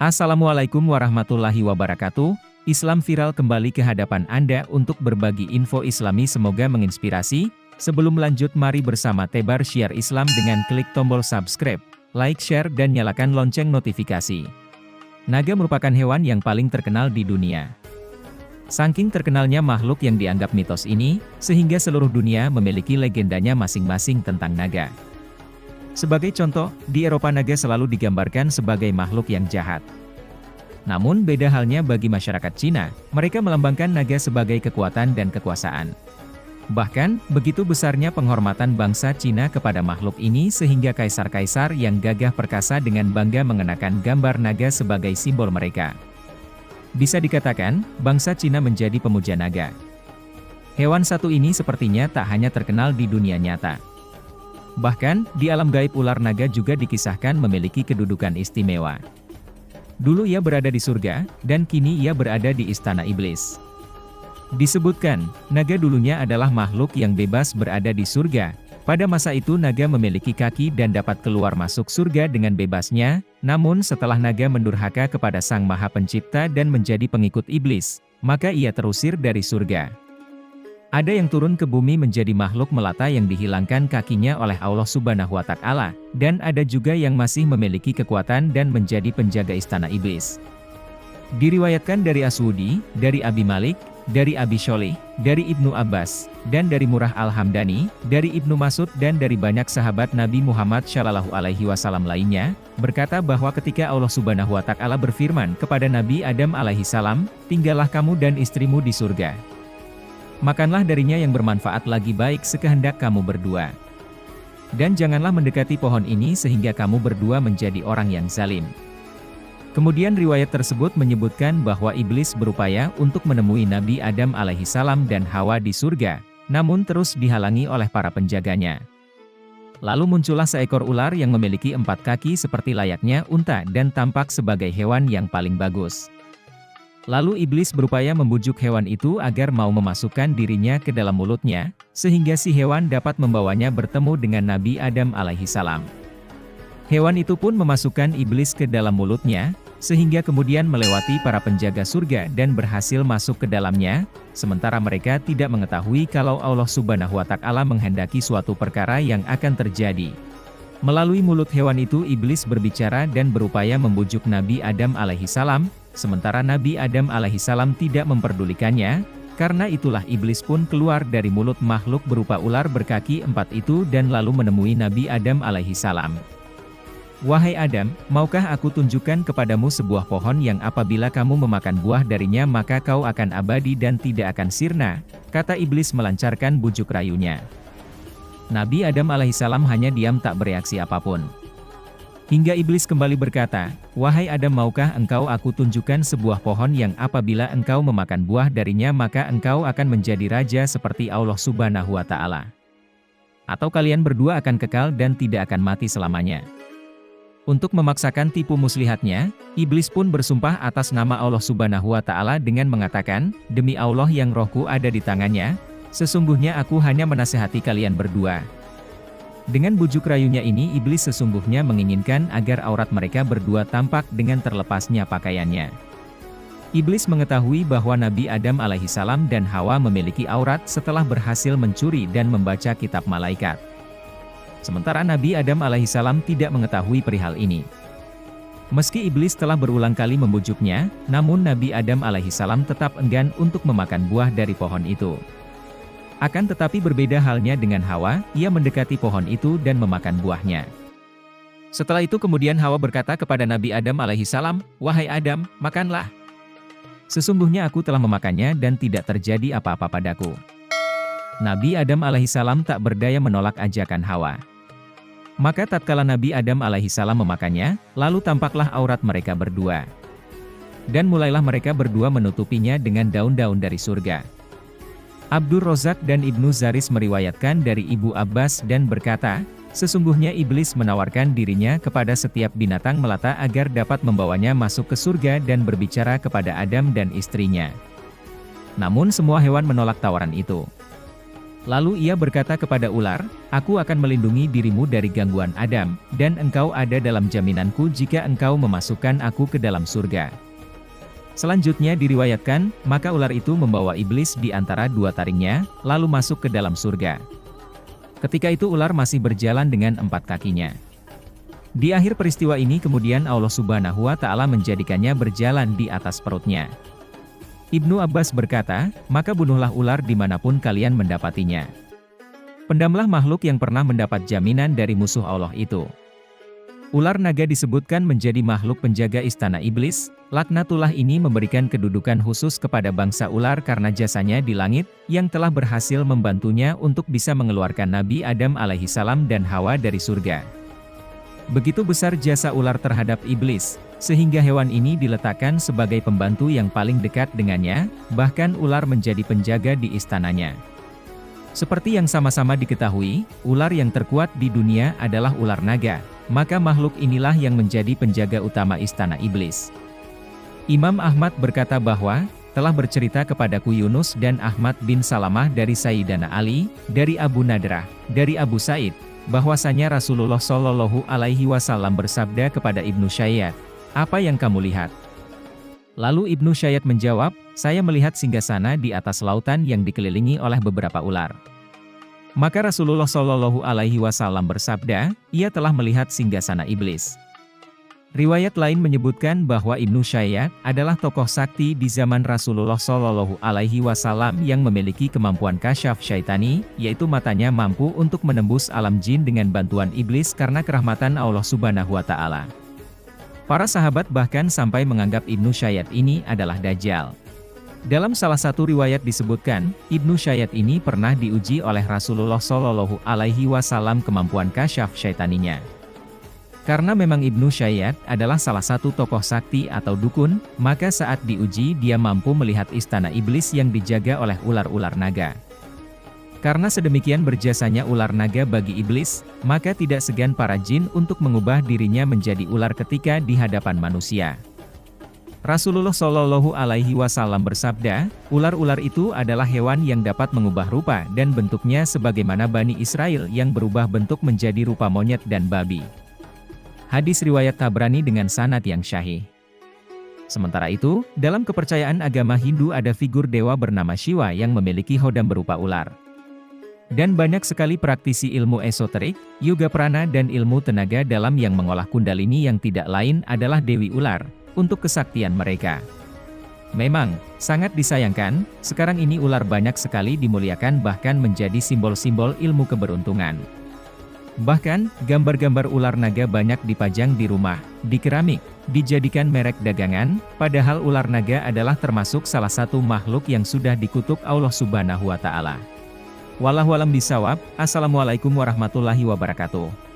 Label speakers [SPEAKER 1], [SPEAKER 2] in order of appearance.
[SPEAKER 1] Assalamualaikum warahmatullahi wabarakatuh. Islam Viral kembali ke hadapan Anda untuk berbagi info Islami, semoga menginspirasi. Sebelum lanjut, mari bersama tebar syiar Islam dengan klik tombol subscribe, like, share, dan nyalakan lonceng notifikasi. Naga merupakan hewan yang paling terkenal di dunia. Saking terkenalnya makhluk yang dianggap mitos ini, sehingga seluruh dunia memiliki legendanya masing-masing tentang naga. Sebagai contoh, di Eropa naga selalu digambarkan sebagai makhluk yang jahat. Namun beda halnya bagi masyarakat Cina, mereka melambangkan naga sebagai kekuatan dan kekuasaan. Bahkan, begitu besarnya penghormatan bangsa Cina kepada makhluk ini sehingga kaisar-kaisar yang gagah perkasa dengan bangga mengenakan gambar naga sebagai simbol mereka. Bisa dikatakan, bangsa Cina menjadi pemuja naga. Hewan satu ini sepertinya tak hanya terkenal di dunia nyata. Bahkan, di alam gaib ular naga juga dikisahkan memiliki kedudukan istimewa. Dulu ia berada di surga, dan kini ia berada di istana iblis. Disebutkan, naga dulunya adalah makhluk yang bebas berada di surga. Pada masa itu naga memiliki kaki dan dapat keluar masuk surga dengan bebasnya, namun setelah naga mendurhaka kepada Sang Maha Pencipta dan menjadi pengikut iblis, maka ia terusir dari surga. Ada yang turun ke bumi menjadi makhluk melata yang dihilangkan kakinya oleh Allah Subhanahu wa Ta'ala, dan ada juga yang masih memiliki kekuatan dan menjadi penjaga istana iblis. Diriwayatkan dari Aswudi, dari Abi Malik, dari Abi Sholih, dari Ibnu Abbas, dan dari Murrah Al-Hamdani, dari Ibnu Mas'ud dan dari banyak sahabat Nabi Muhammad Shallallahu Alaihi Wasallam lainnya, berkata bahwa ketika Allah Subhanahu wa Ta'ala berfirman kepada Nabi Adam alaihi salam, "Tinggallah kamu dan istrimu di surga. Makanlah darinya yang bermanfaat lagi baik sekehendak kamu berdua. Dan janganlah mendekati pohon ini sehingga kamu berdua menjadi orang yang zalim." Kemudian riwayat tersebut menyebutkan bahwa iblis berupaya untuk menemui Nabi Adam alaihi salam dan Hawa di surga, namun terus dihalangi oleh para penjaganya. Lalu muncullah seekor ular yang memiliki 4 kaki seperti layaknya unta dan tampak sebagai hewan yang paling bagus. Lalu iblis berupaya membujuk hewan itu agar mau memasukkan dirinya ke dalam mulutnya, sehingga si hewan dapat membawanya bertemu dengan Nabi Adam alaihi salam. Hewan itu pun memasukkan iblis ke dalam mulutnya, sehingga kemudian melewati para penjaga surga dan berhasil masuk ke dalamnya, sementara mereka tidak mengetahui kalau Allah Subhanahu wa Ta'ala menghendaki suatu perkara yang akan terjadi. Melalui mulut hewan itu iblis berbicara dan berupaya membujuk Nabi Adam alaihi salam, sementara Nabi Adam alaihi salam tidak memperdulikannya. Karena itulah iblis pun keluar dari mulut makhluk berupa ular berkaki 4 itu dan lalu menemui Nabi Adam alaihi salam. "Wahai Adam, maukah aku tunjukkan kepadamu sebuah pohon yang apabila kamu memakan buah darinya maka kau akan abadi dan tidak akan sirna?" kata iblis melancarkan bujuk rayunya. Nabi Adam alaihissalam hanya diam tak bereaksi apapun. Hingga iblis kembali berkata, "Wahai Adam, maukah engkau aku tunjukkan sebuah pohon yang apabila engkau memakan buah darinya maka engkau akan menjadi raja seperti Allah Subhanahu wa Ta'ala? Atau kalian berdua akan kekal dan tidak akan mati selamanya?" Untuk memaksakan tipu muslihatnya, iblis pun bersumpah atas nama Allah Subhanahu wa Ta'ala dengan mengatakan, "Demi Allah yang rohku ada di tangannya, sesungguhnya aku hanya menasihati kalian berdua." Dengan bujuk rayunya ini iblis sesungguhnya menginginkan agar aurat mereka berdua tampak dengan terlepasnya pakaiannya. Iblis mengetahui bahwa Nabi Adam alaihissalam dan Hawa memiliki aurat setelah berhasil mencuri dan membaca kitab malaikat. Sementara Nabi Adam alaihissalam tidak mengetahui perihal ini. Meski iblis telah berulang kali membujuknya, namun Nabi Adam alaihissalam tetap enggan untuk memakan buah dari pohon itu. Akan tetapi berbeda halnya dengan Hawa, ia mendekati pohon itu dan memakan buahnya. Setelah itu kemudian Hawa berkata kepada Nabi Adam alaihissalam, "Wahai Adam, makanlah. Sesungguhnya aku telah memakannya dan tidak terjadi apa-apa padaku." Nabi Adam alaihissalam tak berdaya menolak ajakan Hawa. Maka tatkala Nabi Adam alaihissalam memakannya, lalu tampaklah aurat mereka berdua. Dan mulailah mereka berdua menutupinya dengan daun-daun dari surga. Abdur Rozak dan Ibnu Zaris meriwayatkan dari Ibu Abbas dan berkata, "Sesungguhnya iblis menawarkan dirinya kepada setiap binatang melata agar dapat membawanya masuk ke surga dan berbicara kepada Adam dan istrinya. Namun semua hewan menolak tawaran itu. Lalu ia berkata kepada ular, "Aku akan melindungi dirimu dari gangguan Adam, dan engkau ada dalam jaminanku jika engkau memasukkan aku ke dalam surga." Selanjutnya diriwayatkan, maka ular itu membawa iblis di antara dua taringnya, lalu masuk ke dalam surga. Ketika itu ular masih berjalan dengan 4 kakinya. Di akhir peristiwa ini kemudian Allah Subhanahu wa Ta'ala menjadikannya berjalan di atas perutnya. Ibnu Abbas berkata, "Maka bunuhlah ular dimanapun kalian mendapatinya. Pendamlah makhluk yang pernah mendapat jaminan dari musuh Allah itu." Ular naga disebutkan menjadi makhluk penjaga istana iblis. Laknatullah ini memberikan kedudukan khusus kepada bangsa ular karena jasanya di langit, yang telah berhasil membantunya untuk bisa mengeluarkan Nabi Adam alaihissalam dan Hawa dari surga. Begitu besar jasa ular terhadap iblis, sehingga hewan ini diletakkan sebagai pembantu yang paling dekat dengannya, bahkan ular menjadi penjaga di istananya. Seperti yang sama-sama diketahui, ular yang terkuat di dunia adalah ular naga, maka makhluk inilah yang menjadi penjaga utama istana iblis. Imam Ahmad berkata bahwa, telah bercerita kepadaku Yunus dan Ahmad bin Salamah dari Sayyidina Ali, dari Abu Nadrah, dari Abu Said, bahwasanya Rasulullah Shallallahu Alaihi Wasallam bersabda kepada Ibnu Syayyad, "Apa yang kamu lihat?" Lalu Ibnu Syayyad menjawab, "Saya melihat singgasana di atas lautan yang dikelilingi oleh beberapa ular." Maka Rasulullah Shallallahu Alaihi Wasallam bersabda, "Ia telah melihat singgasana iblis." Riwayat lain menyebutkan bahwa Ibnu Syayyad adalah tokoh sakti di zaman Rasulullah Shallallahu Alaihi Wasallam yang memiliki kemampuan kasyaf syaitani, yaitu matanya mampu untuk menembus alam jin dengan bantuan iblis karena kerahmatan Allah Subhanahu wa Ta'ala. Para sahabat bahkan sampai menganggap Ibnu Syayyad ini adalah Dajjal. Dalam salah satu riwayat disebutkan, Ibnu Syayyad ini pernah diuji oleh Rasulullah Shallallahu Alaihi Wasallam kemampuan kasyaf syaitaninya. Karena memang Ibnu Syayyad adalah salah satu tokoh sakti atau dukun, maka saat diuji dia mampu melihat istana iblis yang dijaga oleh ular-ular naga. Karena sedemikian berjasanya ular naga bagi iblis, maka tidak segan para jin untuk mengubah dirinya menjadi ular ketika di hadapan manusia. Rasulullah Shallallahu Alaihi Wasallam bersabda, ular-ular itu adalah hewan yang dapat mengubah rupa dan bentuknya sebagaimana Bani Israel yang berubah bentuk menjadi rupa monyet dan babi. Hadis riwayat Tabrani dengan sanad yang syahih. Sementara itu, dalam kepercayaan agama Hindu ada figur dewa bernama Shiva yang memiliki hodam berupa ular. Dan banyak sekali praktisi ilmu esoterik, yoga prana dan ilmu tenaga dalam yang mengolah kundalini yang tidak lain adalah Dewi Ular, untuk kesaktian mereka. Memang, sangat disayangkan, sekarang ini ular banyak sekali dimuliakan bahkan menjadi simbol-simbol ilmu keberuntungan. Bahkan, gambar-gambar ular naga banyak dipajang di rumah, di keramik, dijadikan merek dagangan, padahal ular naga adalah termasuk salah satu makhluk yang sudah dikutuk Allah Subhanahu wa Ta'ala. Wallahu a'lam bishawab. Assalamualaikum warahmatullahi wabarakatuh.